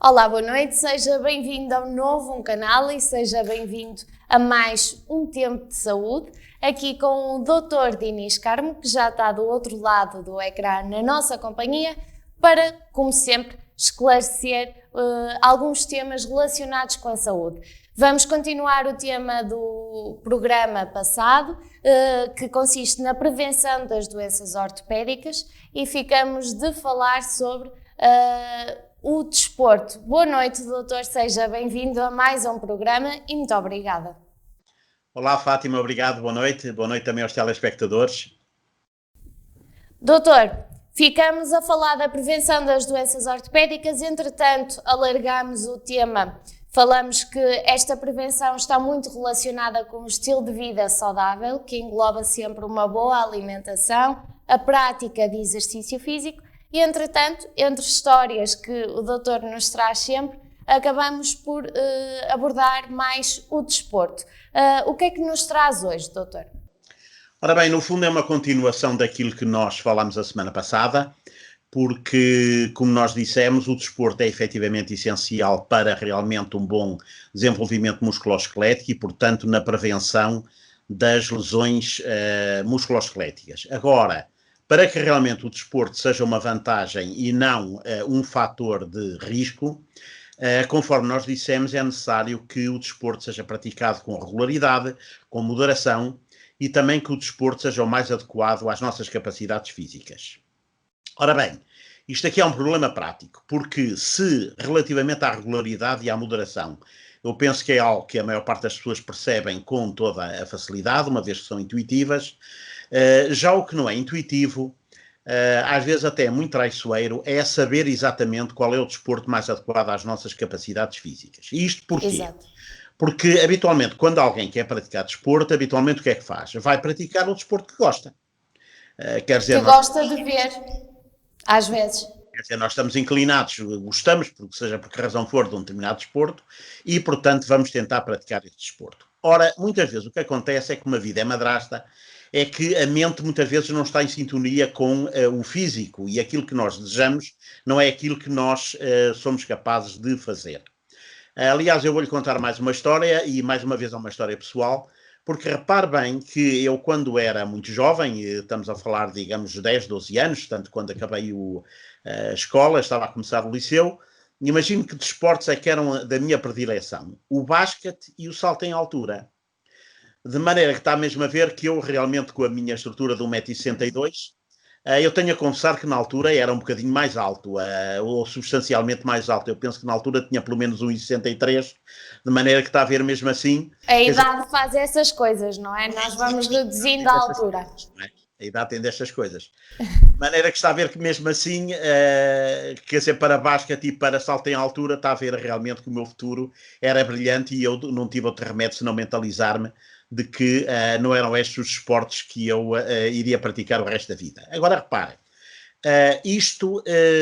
Olá, boa noite, seja bem-vindo ao novo canal e seja bem-vindo a mais um Tempo de Saúde, aqui com o Dr. Dinis Carmo, que já está do outro lado do ecrã na nossa companhia, para, como sempre, esclarecer alguns temas relacionados com a saúde. Vamos continuar o tema do programa passado, que consiste na prevenção das doenças ortopédicas, e ficamos de falar sobre o desporto. Boa noite, doutor, seja bem-vindo a mais um programa e muito obrigada. Olá, Fátima, obrigado, boa noite também aos telespectadores. Doutor, ficamos a falar da prevenção das doenças ortopédicas, entretanto alargamos o tema. Falamos que esta prevenção está muito relacionada com o estilo de vida saudável, que engloba sempre uma boa alimentação, a prática de exercício físico e, entretanto, entre histórias que o doutor nos traz sempre, acabamos por abordar mais o desporto. O que é que nos traz hoje, doutor? Ora bem, no fundo é uma continuação daquilo que nós falámos a semana passada, porque, como nós dissemos, o desporto é efetivamente essencial para realmente um bom desenvolvimento musculoesquelético e, portanto, na prevenção das lesões musculoesqueléticas. Agora, para que realmente o desporto seja uma vantagem e não um fator de risco, conforme nós dissemos, é necessário que o desporto seja praticado com regularidade, com moderação e também que o desporto seja o mais adequado às nossas capacidades físicas. Ora bem, isto aqui é um problema prático, porque se relativamente à regularidade e à moderação, eu penso que é algo que a maior parte das pessoas percebem com toda a facilidade, uma vez que são intuitivas. Já o que não é intuitivo, às vezes até é muito traiçoeiro, é saber exatamente qual é o desporto mais adequado às nossas capacidades físicas. E isto porquê? Exato. Porque, habitualmente, quando alguém quer praticar desporto, habitualmente o que é que faz? Vai praticar o desporto que gosta. Quer dizer, que gosta de ver, às vezes. Quer dizer, nós estamos inclinados, gostamos, seja por que razão for, de um determinado desporto, e, portanto, vamos tentar praticar esse desporto. Ora, muitas vezes o que acontece é que uma vida é madrasta, é que a mente muitas vezes não está em sintonia com o físico, e aquilo que nós desejamos não é aquilo que nós somos capazes de fazer. Aliás, eu vou-lhe contar mais uma história, e mais uma vez é uma história pessoal, porque repare bem que eu, quando era muito jovem, estamos a falar, digamos, 10, 12 anos, tanto quando acabei a escola, estava a começar o liceu, imagino que desportos é que eram da minha predileção: o basquete e o salto em altura. De maneira que está mesmo a ver que eu realmente, com a minha estrutura de 1,62 m, eu tenho a confessar que na altura era um bocadinho mais alto, ou substancialmente mais alto. Eu penso que na altura tinha pelo menos 1,63 m, de maneira que está a ver mesmo assim. A idade faz essas coisas, não é? Nós vamos reduzindo a altura. A idade tem destas coisas. De maneira que está a ver que mesmo assim, quer dizer, para basquete e para salto em altura, está a ver realmente que o meu futuro era brilhante, e eu não tive outro remédio senão mentalizar-me de que não eram estes os esportes que eu iria praticar o resto da vida. Agora reparem,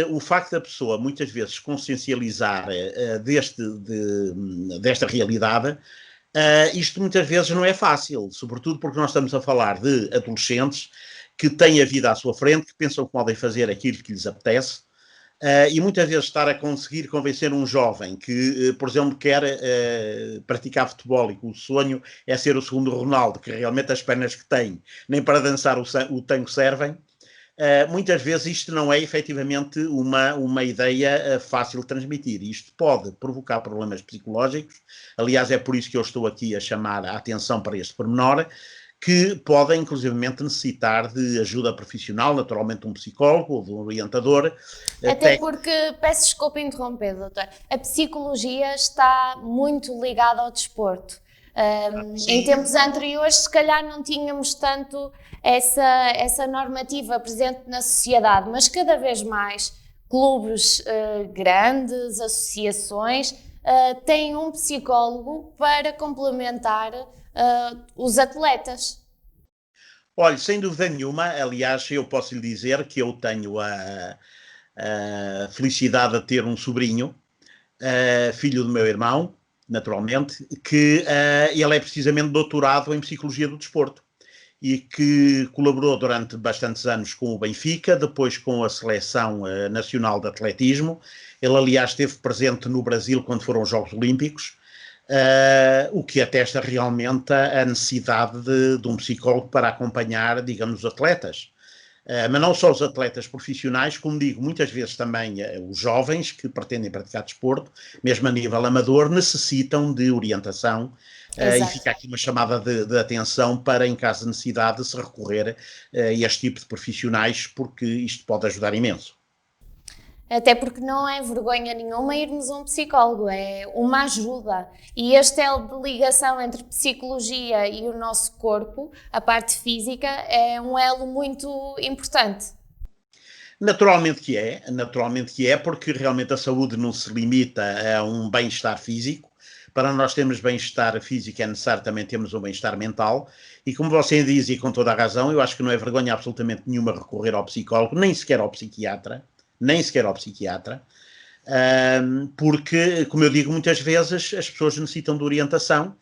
o facto da pessoa muitas vezes consciencializar desta realidade, isto muitas vezes não é fácil, sobretudo porque nós estamos a falar de adolescentes que têm a vida à sua frente, que pensam que podem fazer aquilo que lhes apetece. E muitas vezes estar a conseguir convencer um jovem que, por exemplo, quer praticar futebol e que o sonho é ser o segundo Ronaldo, que realmente as pernas que tem nem para dançar o tango servem, muitas vezes isto não é efetivamente uma ideia fácil de transmitir. Isto pode provocar problemas psicológicos. Aliás, é por isso que eu estou aqui a chamar a atenção para este pormenor, que podem, inclusivamente, necessitar de ajuda profissional, naturalmente um psicólogo ou de um orientador. Até porque, peço desculpa interromper, doutor, a psicologia está muito ligada ao desporto. Em tempos anteriores, se calhar não tínhamos tanto essa normativa presente na sociedade, mas cada vez mais clubes grandes, associações, têm um psicólogo para complementar os atletas. Olha, sem dúvida nenhuma, aliás, eu posso lhe dizer que eu tenho a felicidade de ter um sobrinho, filho do meu irmão, naturalmente, que ele é precisamente doutorado em Psicologia do Desporto. e que colaborou durante bastantes anos com o Benfica, depois com a Seleção Nacional de Atletismo. Ele, aliás, esteve presente no Brasil quando foram os Jogos Olímpicos, o que atesta realmente a necessidade de um psicólogo para acompanhar, digamos, os atletas. Mas não só os atletas profissionais, como digo, muitas vezes também os jovens que pretendem praticar desporto, mesmo a nível amador, necessitam de orientação. E fica aqui uma chamada de atenção para, em caso de necessidade, se recorrer a este tipo de profissionais, porque isto pode ajudar imenso. Até porque não é vergonha nenhuma irmos a um psicólogo, é uma ajuda. E este elo de ligação entre psicologia e o nosso corpo, a parte física, é um elo muito importante. Naturalmente que é, porque realmente a saúde não se limita a um bem-estar físico. Para nós termos bem-estar físico é necessário também termos um bem-estar mental. E como você diz, e com toda a razão, eu acho que não é vergonha absolutamente nenhuma recorrer ao psicólogo, nem sequer ao psiquiatra, porque, como eu digo muitas vezes, as pessoas necessitam de orientação,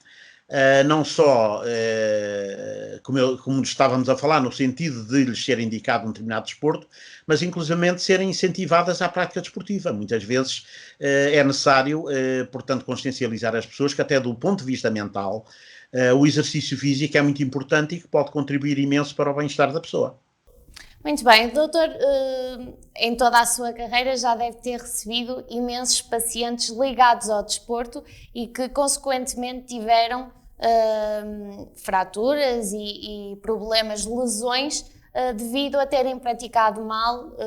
não só, como estávamos a falar, no sentido de lhes ser indicado um determinado desporto, mas inclusivamente serem incentivadas à prática desportiva. Muitas vezes é necessário, portanto, consciencializar as pessoas que até do ponto de vista mental, o exercício físico é muito importante e que pode contribuir imenso para o bem-estar da pessoa. Muito bem, doutor, em toda a sua carreira já deve ter recebido imensos pacientes ligados ao desporto e que consequentemente tiveram fraturas e problemas, lesões, devido a terem praticado mal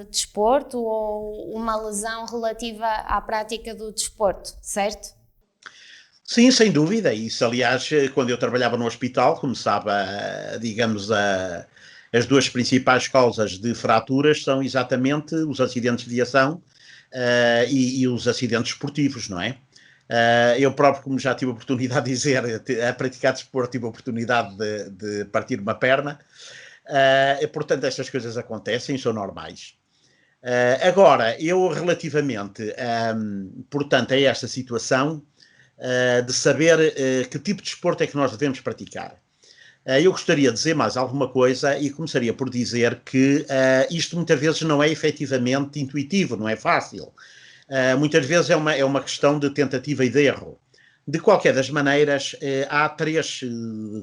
desporto ou uma lesão relativa à prática do desporto, certo? Sim, sem dúvida. Isso, aliás, quando eu trabalhava no hospital, começava, digamos, as duas principais causas de fraturas são exatamente os acidentes de viação e os acidentes esportivos, não é? Eu próprio, como já tive a oportunidade de dizer, a praticar desporto, tive a oportunidade de partir uma perna. Portanto, estas coisas acontecem, são normais. Agora, eu relativamente, portanto, a esta situação de saber que tipo de desporto é que nós devemos praticar. Eu gostaria de dizer mais alguma coisa e começaria por dizer que isto muitas vezes não é efetivamente intuitivo, não é fácil. Muitas vezes é uma questão de tentativa e de erro. De qualquer das maneiras, há três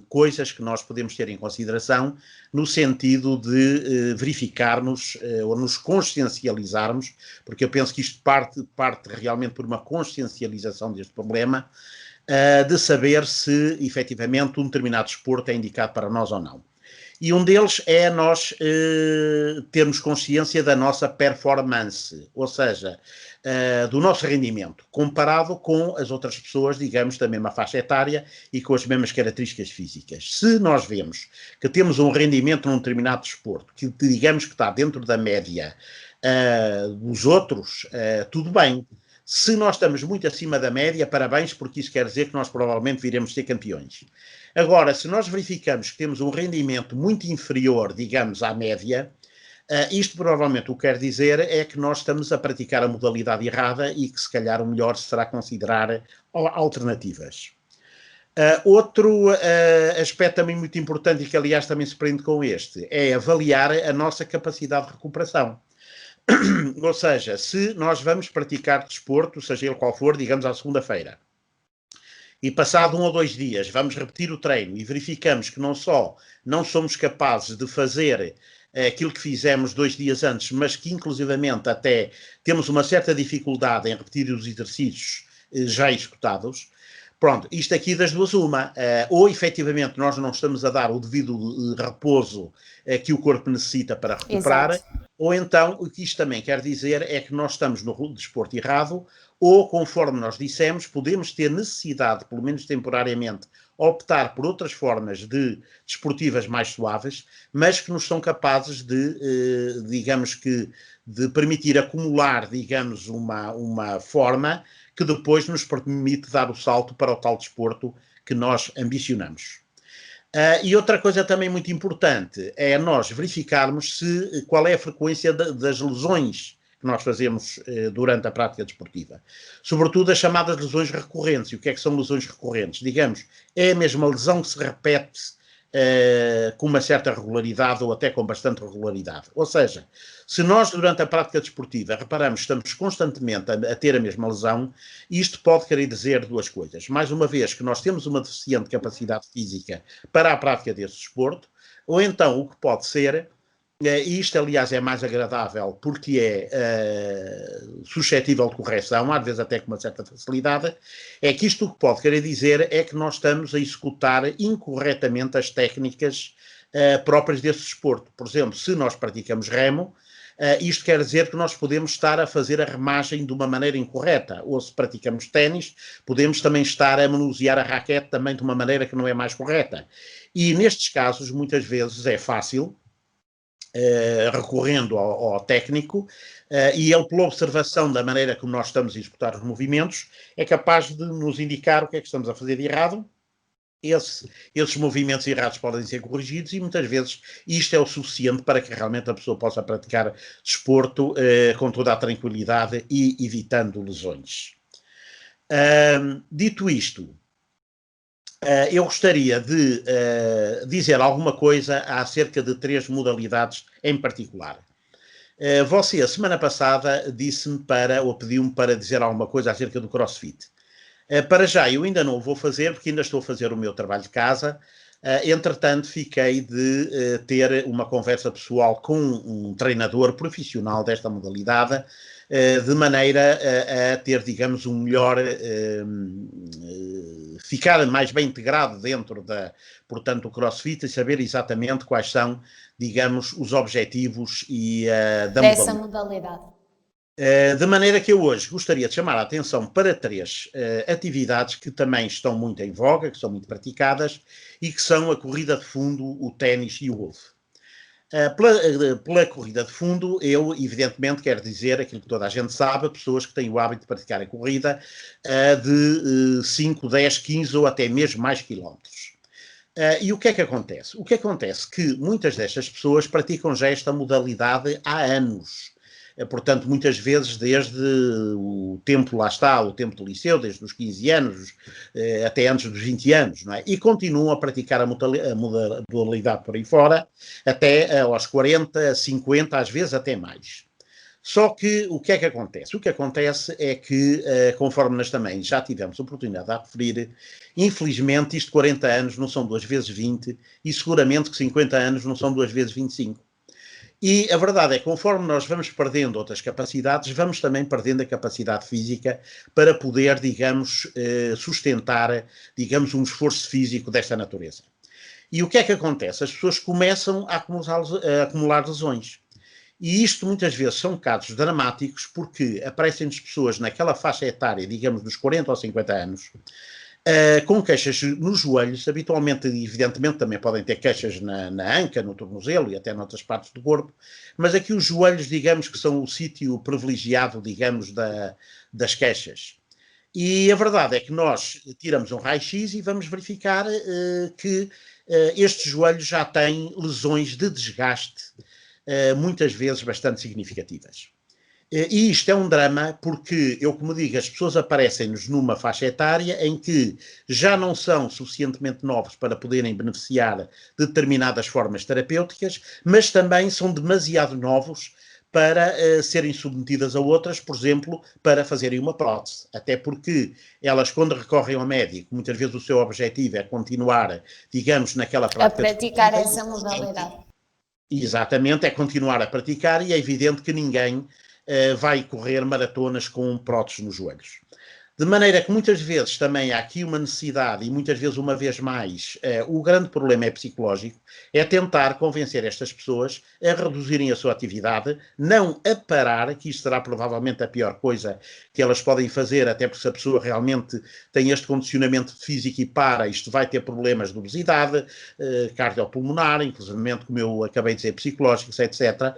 coisas que nós podemos ter em consideração no sentido de verificarmos ou nos consciencializarmos, porque eu penso que isto parte realmente por uma consciencialização deste problema, de saber se efetivamente um determinado desporto é indicado para nós ou não. E um deles é nós termos consciência da nossa performance, ou seja, do nosso rendimento, comparado com as outras pessoas, digamos, da mesma faixa etária e com as mesmas características físicas. Se nós vemos que temos um rendimento num determinado desporto, que digamos que está dentro da média dos outros, tudo bem. Se nós estamos muito acima da média, parabéns, porque isso quer dizer que nós provavelmente viremos ser campeões. Agora, se nós verificamos que temos um rendimento muito inferior, digamos, à média, isto provavelmente o que quer dizer é que nós estamos a praticar a modalidade errada e que se calhar o melhor será considerar alternativas. Outro aspecto também muito importante e que aliás também se prende com este, é avaliar a nossa capacidade de recuperação. Ou seja, se nós vamos praticar desporto, seja ele qual for, digamos à segunda-feira, e passado 1 ou 2 dias vamos repetir o treino e verificamos que não só não somos capazes de fazer aquilo que fizemos 2 dias antes, mas que inclusivamente até temos uma certa dificuldade em repetir os exercícios já executados, pronto, isto aqui das duas uma, ou efetivamente nós não estamos a dar o devido repouso que o corpo necessita para recuperar. Exato. Ou então, o que isto também quer dizer é que nós estamos no desporto errado, ou, conforme nós dissemos, podemos ter necessidade, pelo menos temporariamente, optar por outras formas desportivas mais suaves, mas que nos são capazes de, digamos que, de permitir acumular, digamos, uma forma que depois nos permite dar o salto para o tal desporto que nós ambicionamos. E outra coisa também muito importante é nós verificarmos qual é a frequência das lesões que nós fazemos durante a prática desportiva. Sobretudo as chamadas lesões recorrentes. E o que é que são lesões recorrentes? Digamos, é a mesma lesão que se repete com uma certa regularidade ou até com bastante regularidade. Ou seja, se nós durante a prática desportiva reparamos que estamos constantemente a ter a mesma lesão, isto pode querer dizer duas coisas. Mais uma vez, que nós temos uma deficiente capacidade física para a prática desse desporto, ou então o que pode ser, e isto aliás é mais agradável porque é suscetível de correção, às vezes até com uma certa facilidade, é que isto o que pode querer dizer é que nós estamos a executar incorretamente as técnicas próprias desse desporto. Por exemplo, se nós praticamos remo, isto quer dizer que nós podemos estar a fazer a remagem de uma maneira incorreta, ou se praticamos ténis, podemos também estar a manusear a raquete também de uma maneira que não é mais correta. E nestes casos, muitas vezes é fácil, recorrendo ao técnico, e ele, pela observação da maneira como nós estamos a executar os movimentos, é capaz de nos indicar o que é que estamos a fazer de errado. Esses movimentos errados podem ser corrigidos e muitas vezes isto é o suficiente para que realmente a pessoa possa praticar desporto com toda a tranquilidade e evitando lesões. Dito isto, eu gostaria de dizer alguma coisa acerca de 3 modalidades em particular. Você, a semana passada, pediu-me para dizer alguma coisa acerca do CrossFit. Para já, eu ainda não o vou fazer, porque ainda estou a fazer o meu trabalho de casa. Entretanto, fiquei de ter uma conversa pessoal com um treinador profissional desta modalidade, de maneira a ter, digamos, um melhor... ficar mais bem integrado dentro portanto, do CrossFit e saber exatamente quais são, digamos, os objetivos dessa modalidade. De maneira que eu hoje gostaria de chamar a atenção para 3 atividades que também estão muito em voga, que são muito praticadas e que são a corrida de fundo, o ténis e o golfe. Pela corrida de fundo, eu evidentemente quero dizer aquilo que toda a gente sabe, pessoas que têm o hábito de praticar a corrida de 5, 10, 15 ou até mesmo mais quilómetros. E o que é que acontece? O que acontece é que muitas destas pessoas praticam já esta modalidade há anos. Portanto, muitas vezes desde o tempo, lá está, o tempo do liceu, desde os 15 anos, até antes dos 20 anos, não é? E continuam a praticar a modalidade por aí fora, até aos 40, 50, às vezes até mais. Só que o que é que acontece? O que acontece é que, conforme nós também já tivemos a oportunidade de referir, infelizmente isto de 40 anos não são 2 vezes 20 e seguramente que 50 anos não são 2 vezes 25. E a verdade é que conforme nós vamos perdendo outras capacidades, vamos também perdendo a capacidade física para poder, digamos, sustentar, digamos, um esforço físico desta natureza. E o que é que acontece? As pessoas começam a acumular lesões. E isto muitas vezes são casos dramáticos porque aparecem-nos pessoas naquela faixa etária, digamos, dos 40 ou 50 anos, com queixas nos joelhos, habitualmente, evidentemente, também podem ter queixas na anca, no tornozelo e até noutras partes do corpo, mas aqui os joelhos, digamos, que são o sítio privilegiado, digamos, das queixas. E a verdade é que nós tiramos um raio-x e vamos verificar que estes joelhos já têm lesões de desgaste, muitas vezes bastante significativas. E isto é um drama porque, eu como digo, as pessoas aparecem-nos numa faixa etária em que já não são suficientemente novos para poderem beneficiar de determinadas formas terapêuticas, mas também são demasiado novos para serem submetidas a outras, por exemplo, para fazerem uma prótese. Até porque elas, quando recorrem ao médico, muitas vezes o seu objetivo é continuar, digamos, naquela prática... A praticar essa modalidade. Exatamente, é continuar a praticar e é evidente que ninguém vai correr maratonas com próteses nos joelhos. De maneira que muitas vezes também há aqui uma necessidade, e muitas vezes uma vez mais, o grande problema é psicológico, é tentar convencer estas pessoas a reduzirem a sua atividade, não a parar, que isto será provavelmente a pior coisa que elas podem fazer, até porque se a pessoa realmente tem este condicionamento físico e para, isto vai ter problemas de obesidade, cardiopulmonar, inclusive, como eu acabei de dizer, psicológicos, etc.,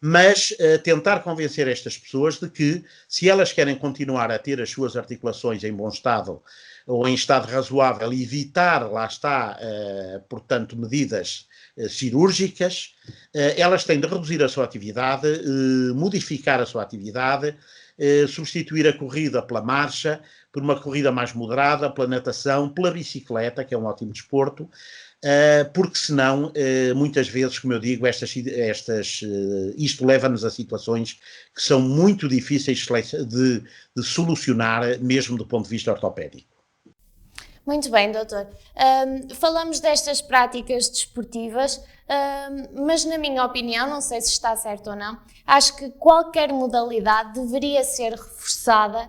mas tentar convencer estas pessoas de que, se elas querem continuar a ter as suas articulações em bom estado ou em estado razoável, evitar, lá está, portanto, medidas cirúrgicas, elas têm de reduzir a sua atividade, modificar a sua atividade, substituir a corrida pela marcha, por uma corrida mais moderada, pela natação, pela bicicleta, que é um ótimo desporto, porque senão, muitas vezes, como eu digo, isto leva-nos a situações que são muito difíceis de solucionar, mesmo do ponto de vista ortopédico. Muito bem, doutor. Falamos destas práticas desportivas, mas na minha opinião, não sei se está certo ou não, acho que qualquer modalidade deveria ser reforçada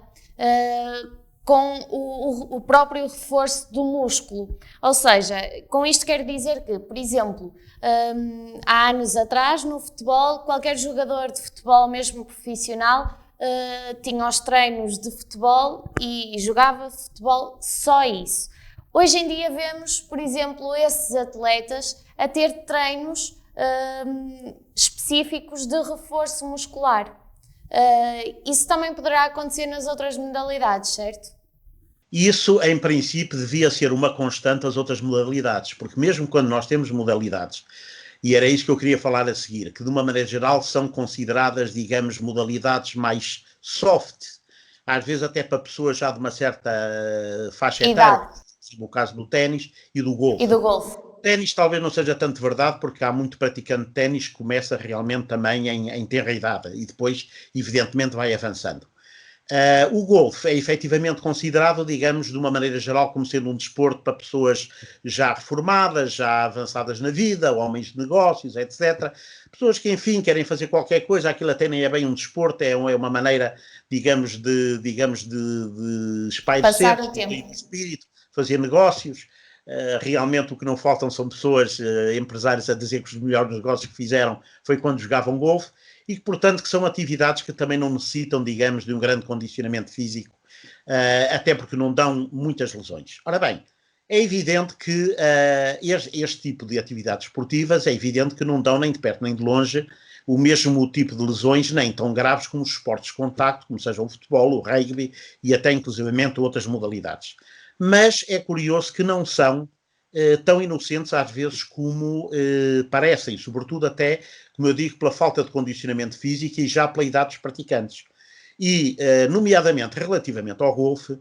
com o próprio reforço do músculo. Ou seja, com isto quero dizer que, por exemplo, há anos atrás, no futebol, qualquer jogador de futebol, mesmo profissional, tinha os treinos de futebol e jogava futebol só isso. Hoje em dia vemos, por exemplo, esses atletas a ter treinos específicos de reforço muscular. Isso também poderá acontecer nas outras modalidades, certo? Isso, em princípio, devia ser uma constante das outras modalidades, porque mesmo quando nós temos modalidades, e era isso que eu queria falar a seguir, que de uma maneira geral são consideradas, digamos, modalidades mais soft, às vezes até para pessoas já de uma certa faixa etária, no caso do ténis e do golfe. E do golfe. Ténis talvez não seja tanto verdade, porque há muito praticante de ténis que começa realmente também em tenra idade e depois, evidentemente, vai avançando. O golfe é efetivamente considerado, digamos, de uma maneira geral, como sendo um desporto para pessoas já reformadas, já avançadas na vida, homens de negócios, etc. Pessoas que, enfim, querem fazer qualquer coisa, aquilo até nem é bem um desporto, é uma maneira, digamos, de espairecer, passar o tempo, de espírito, fazer negócios. Realmente o que não faltam são pessoas, empresários, a dizer que os melhores negócios que fizeram foi quando jogavam golfe, e que, portanto, que são atividades que também não necessitam, digamos, de um grande condicionamento físico, até porque não dão muitas lesões. Ora bem, é evidente que este tipo de atividades esportivas, é evidente que não dão nem de perto nem de longe o mesmo tipo de lesões, nem tão graves como os esportes de contacto, como seja o futebol, o rugby e até, inclusivamente, outras modalidades. Mas é curioso que não são tão inocentes às vezes como parecem, sobretudo até, como eu digo, pela falta de condicionamento físico e já pela idade dos praticantes. E, nomeadamente, relativamente ao golfe,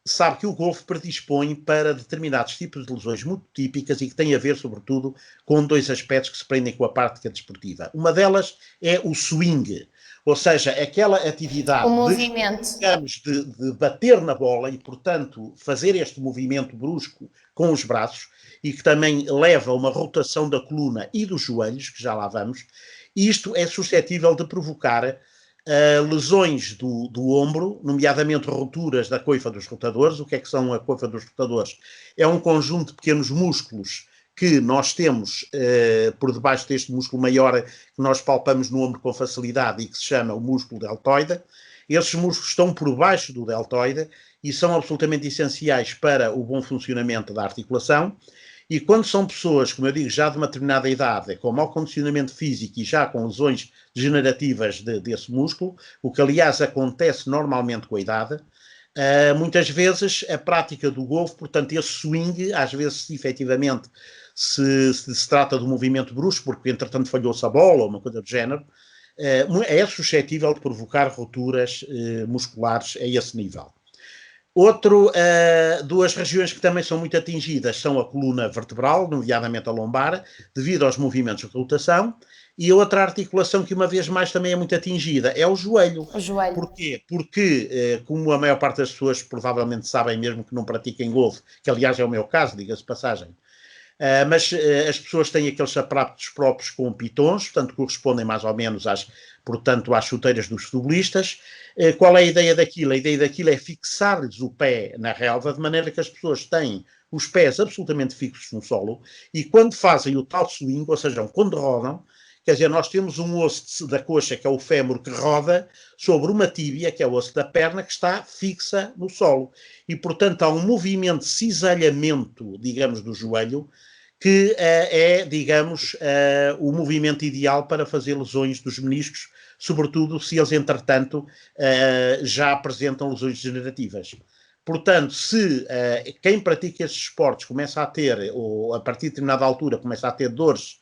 sabe que o golfe predispõe para determinados tipos de lesões muito típicas e que têm a ver, sobretudo, com dois aspectos que se prendem com a prática desportiva. Uma delas é o swing, ou seja, aquela atividade de bater na bola e, portanto, fazer este movimento brusco com os braços e que também leva a uma rotação da coluna e dos joelhos, que já lá vamos. Isto é suscetível de provocar lesões do ombro, nomeadamente rupturas da coifa dos rotadores. O que é que são a coifa dos rotadores? É um conjunto de pequenos músculos que nós temos por debaixo deste músculo maior que nós palpamos no ombro com facilidade e que se chama o músculo deltoide. Esses músculos estão por baixo do deltoide e são absolutamente essenciais para o bom funcionamento da articulação. E quando são pessoas, como eu digo, já de uma determinada idade, com mau condicionamento físico e já com lesões degenerativas desse músculo, o que aliás acontece normalmente com a idade, muitas vezes a prática do golfe, portanto esse swing, às vezes efetivamente se trata de um movimento brusco, porque entretanto falhou-se a bola ou uma coisa do género, é suscetível de provocar rupturas musculares a esse nível. Duas regiões que também são muito atingidas são a coluna vertebral, nomeadamente a lombar, devido aos movimentos de rotação, e a outra articulação que uma vez mais também é muito atingida é o joelho. O joelho. Porquê? Porque, como a maior parte das pessoas provavelmente sabem, mesmo que não pratiquem golfe, que aliás é o meu caso, diga-se de passagem, mas as pessoas têm aqueles sapatos próprios com pitons, portanto correspondem mais ou menos às chuteiras dos futebolistas. Qual é a ideia daquilo? A ideia daquilo é fixar-lhes o pé na relva, de maneira que as pessoas têm os pés absolutamente fixos no solo e quando fazem o tal swing, ou seja, quando rodam, quer dizer, nós temos um osso da coxa, que é o fémur, que roda sobre uma tíbia, que é o osso da perna, que está fixa no solo. E, portanto, há um movimento de cisalhamento, digamos, do joelho, que digamos, o movimento ideal para fazer lesões dos meniscos, sobretudo se eles, entretanto, já apresentam lesões degenerativas. Portanto, se quem pratica estes esportes começa a ter, ou a partir de determinada altura, começa a ter dores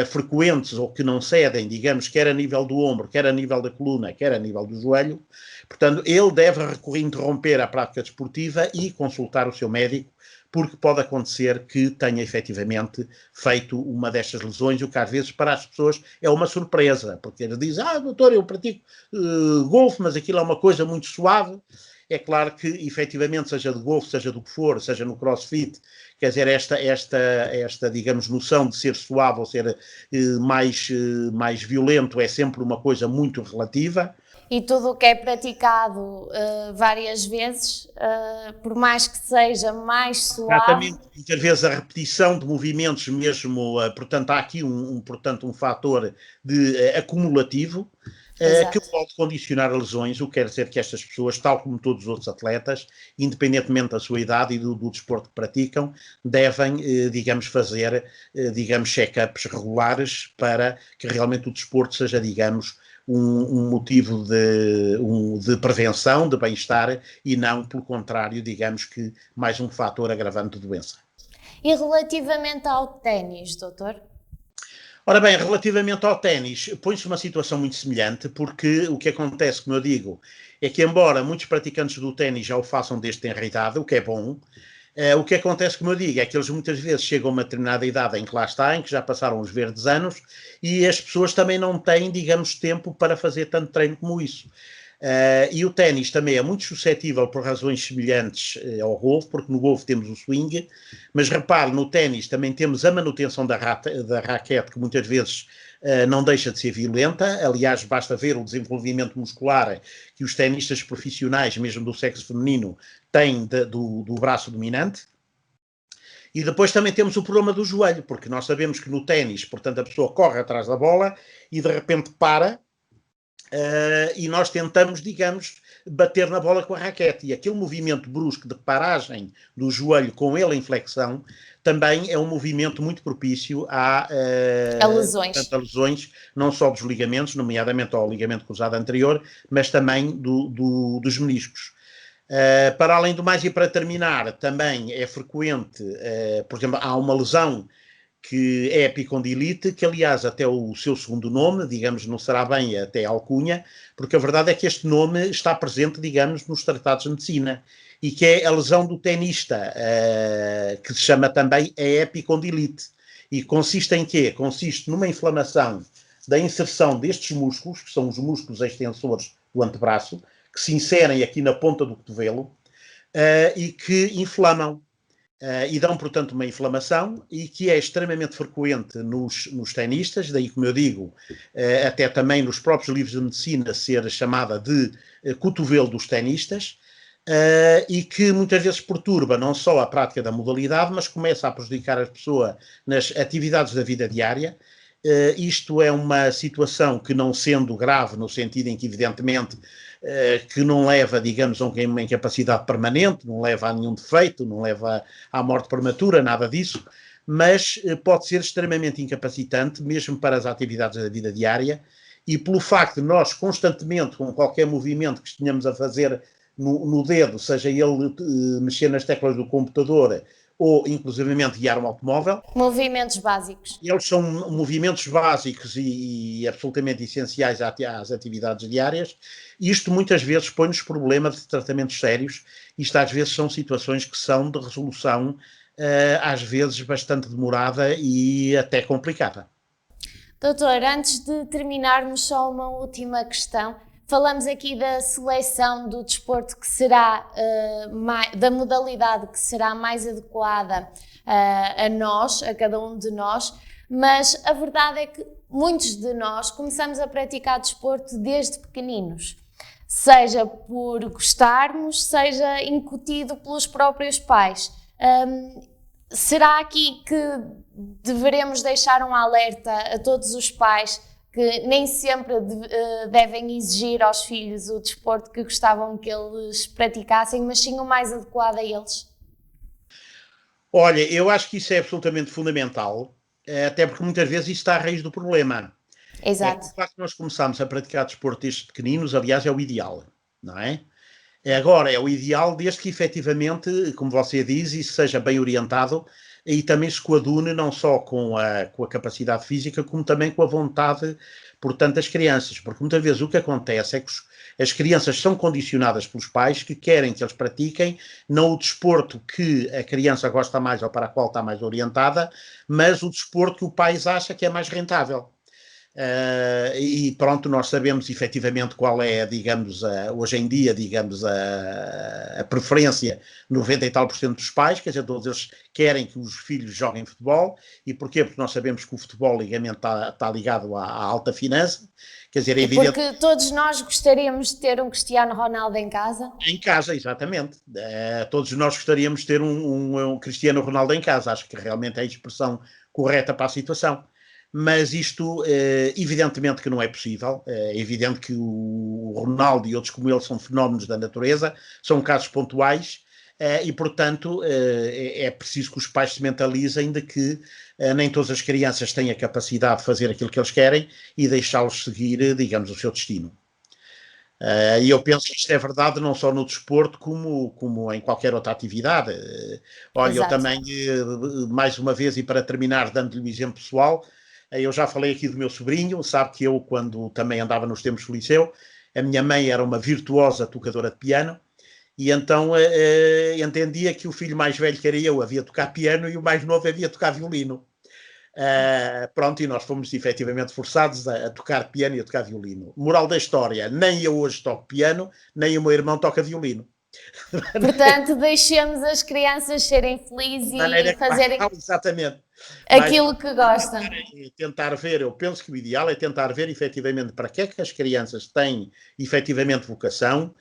frequentes ou que não cedem, digamos, quer a nível do ombro, quer a nível da coluna, quer a nível do joelho, portanto, ele deve interromper a prática desportiva e consultar o seu médico, porque pode acontecer que tenha efetivamente feito uma destas lesões, o que às vezes para as pessoas é uma surpresa, porque eles dizem, doutor, eu pratico golfe, mas aquilo é uma coisa muito suave. É claro que, efetivamente, seja de golfe, seja do que for, seja no crossfit, quer dizer, esta digamos, noção de ser suave ou ser mais violento é sempre uma coisa muito relativa. E tudo o que é praticado várias vezes, por mais que seja mais suave... Exatamente, muitas vezes a repetição de movimentos mesmo, portanto, há aqui um fator acumulativo, que pode condicionar lesões, o que quer dizer que estas pessoas, tal como todos os outros atletas, independentemente da sua idade e do desporto que praticam, devem, digamos, fazer, digamos, check-ups regulares para que realmente o desporto seja, digamos, um motivo de prevenção, de bem-estar e não, pelo contrário, digamos que mais um fator agravante de doença. E relativamente ao ténis, doutor? Ora bem, relativamente ao ténis, põe-se uma situação muito semelhante, porque o que acontece, como eu digo, é que embora muitos praticantes do ténis já o façam desde tenra idade, o que é bom, o que acontece, como eu digo, é que eles muitas vezes chegam a uma determinada idade em que lá está, em que já passaram os verdes anos, e as pessoas também não têm, digamos, tempo para fazer tanto treino como isso. E o ténis também é muito suscetível por razões semelhantes ao golfe, porque no golfe temos o swing, mas repare, no ténis também temos a manutenção da raquete, que muitas vezes não deixa de ser violenta. Aliás, basta ver o desenvolvimento muscular que os tenistas profissionais, mesmo do sexo feminino, têm do braço dominante. E depois também temos o problema do joelho, porque nós sabemos que no ténis, portanto, a pessoa corre atrás da bola e de repente para, e nós tentamos, digamos, bater na bola com a raquete. E aquele movimento brusco de paragem do joelho com ele em flexão também é um movimento muito propício a lesões, não só dos ligamentos, nomeadamente ao ligamento cruzado anterior, mas também dos meniscos. Para além do mais, e para terminar, também é frequente, por exemplo, há uma lesão que é a epicondilite, que aliás até o seu segundo nome, digamos, não será bem até alcunha, porque a verdade é que este nome está presente, digamos, nos tratados de medicina, e que é a lesão do tenista, que se chama também a epicondilite. E consiste em quê? Consiste numa inflamação da inserção destes músculos, que são os músculos extensores do antebraço, que se inserem aqui na ponta do cotovelo, e que inflamam. E dão, portanto, uma inflamação e que é extremamente frequente nos tenistas, daí, como eu digo, até também nos próprios livros de medicina ser chamada de cotovelo dos tenistas, e que muitas vezes perturba não só a prática da modalidade, mas começa a prejudicar a pessoa nas atividades da vida diária. Isto é uma situação que, não sendo grave, no sentido em que, evidentemente, que não leva, digamos, a uma incapacidade permanente, não leva a nenhum defeito, não leva à morte prematura, nada disso, mas pode ser extremamente incapacitante, mesmo para as atividades da vida diária, e pelo facto de nós constantemente, com qualquer movimento que estejamos a fazer no dedo, seja ele mexer nas teclas do computador ou, inclusivamente, guiar um automóvel. Movimentos básicos. Eles são movimentos básicos e absolutamente essenciais às atividades diárias. E isto muitas vezes põe-nos problemas de tratamentos sérios. Isto às vezes são situações que são de resolução, às vezes bastante demorada e até complicada. Doutor, antes de terminarmos, só uma última questão. Falamos aqui da seleção do desporto que será, da modalidade que será mais adequada a nós, a cada um de nós, mas a verdade é que muitos de nós começamos a praticar desporto desde pequeninos, seja por gostarmos, seja incutido pelos próprios pais. Será aqui que deveremos deixar um alerta a todos os pais que nem sempre devem exigir aos filhos o desporto que gostavam que eles praticassem, mas sim o mais adequado a eles? Olha, eu acho que isso é absolutamente fundamental, até porque muitas vezes isso está à raiz do problema. Exato. O facto de nós começarmos a praticar desporto desde pequeninos, aliás, é o ideal, não é? Agora, é o ideal desde que efetivamente, como você diz, isso seja bem orientado, e também se coadune não só com a capacidade física, como também com a vontade, portanto, das crianças. Porque muitas vezes o que acontece é que as crianças são condicionadas pelos pais que querem que eles pratiquem não o desporto que a criança gosta mais ou para a qual está mais orientada, mas o desporto que o pai acha que é mais rentável. E pronto, nós sabemos efetivamente qual é, digamos, hoje em dia, digamos, a preferência 90 e tal % dos pais, quer dizer, todos eles querem que os filhos joguem futebol. E porquê? Porque nós sabemos que o futebol está ligado à alta finança, quer dizer, é evidente. Porque todos nós gostaríamos de ter um Cristiano Ronaldo em casa. Em casa, exatamente. Todos nós gostaríamos de ter um Cristiano Ronaldo em casa, acho que realmente é a expressão correta para a situação. Mas isto, evidentemente que não é possível, é evidente que o Ronaldo e outros como ele são fenómenos da natureza, são casos pontuais, e portanto é preciso que os pais se mentalizem de que nem todas as crianças têm a capacidade de fazer aquilo que eles querem e deixá-los seguir, digamos, o seu destino. E eu penso que isto é verdade não só no desporto como em qualquer outra atividade. Olha, exato. Eu também, mais uma vez, e para terminar, dando-lhe um exemplo pessoal, eu já falei aqui do meu sobrinho, sabe que eu, quando também andava nos tempos do liceu, a minha mãe era uma virtuosa tocadora de piano, e então entendia que o filho mais velho, que era eu, havia tocar piano e o mais novo havia tocar violino. Pronto, e nós fomos efetivamente forçados a tocar piano e a tocar violino. Moral da história, nem eu hoje toco piano, nem o meu irmão toca violino. Portanto, deixemos as crianças serem felizes e fazerem exatamente. aquilo que gostam. Tentar ver, eu penso que o ideal é tentar ver efetivamente para que é que as crianças têm efetivamente vocação,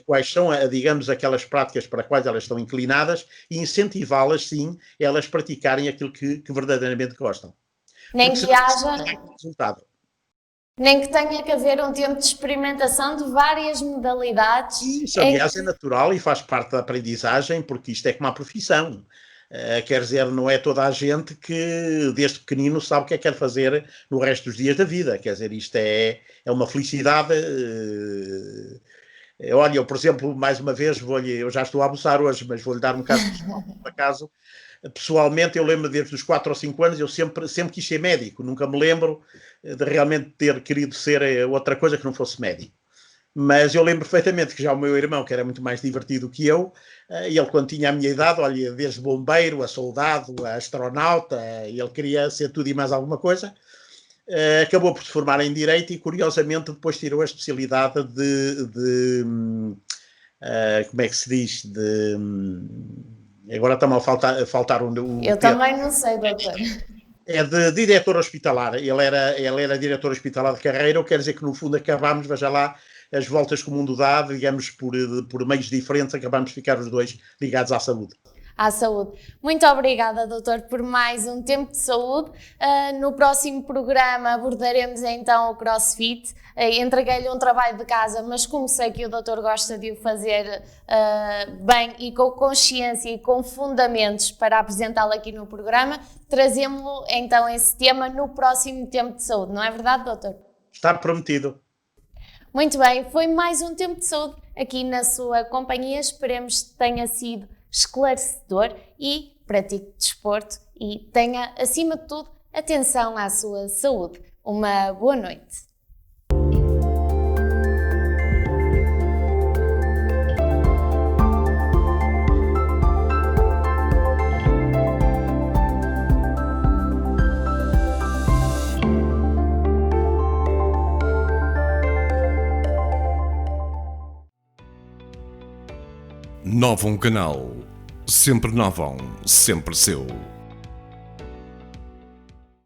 quais são, digamos, aquelas práticas para as quais elas estão inclinadas e incentivá-las, sim, elas praticarem aquilo que verdadeiramente gostam. Nem que haja... resultado. Nem que tenha que haver um tempo de experimentação de várias modalidades. Isso, aliás, é natural e faz parte da aprendizagem, porque isto é como a profissão. Quer dizer, não é toda a gente que, desde pequenino, sabe o que é que quer fazer no resto dos dias da vida. Quer dizer, isto é uma felicidade. Olha, eu, por exemplo, mais uma vez, eu já estou a almoçar hoje, mas vou-lhe dar um caso pessoal, por acaso. Pessoalmente, eu lembro desde os 4 ou 5 anos, eu sempre quis ser médico, nunca me lembro de realmente ter querido ser outra coisa que não fosse médico. Mas eu lembro perfeitamente que já o meu irmão, que era muito mais divertido que eu, ele quando tinha a minha idade, olha, desde bombeiro, a soldado, a astronauta, ele queria ser tudo e mais alguma coisa, acabou por se formar em Direito e, curiosamente, depois tirou a especialidade de como é que se diz, agora está-me a faltar um eu também não sei, doutor. É de diretor hospitalar. Ele era diretor hospitalar de carreira, ou quer dizer que no fundo acabámos, veja lá, as voltas que o mundo dá, digamos, por meios diferentes, acabámos de ficar os dois ligados à saúde. À saúde. Muito obrigada, doutor, por mais um tempo de saúde. No próximo programa abordaremos então o CrossFit. Entreguei-lhe um trabalho de casa, mas como sei que o doutor gosta de o fazer bem e com consciência e com fundamentos para apresentá-lo aqui no programa, trazemos-lo então esse tema no próximo tempo de saúde. Não é verdade, doutor? Está prometido. Muito bem, foi mais um tempo de saúde aqui na sua companhia. Esperemos que tenha sido esclarecedor e pratique desporto e tenha, acima de tudo, atenção à sua saúde. Uma boa noite. Novum Canal. Sempre Novum, sempre seu.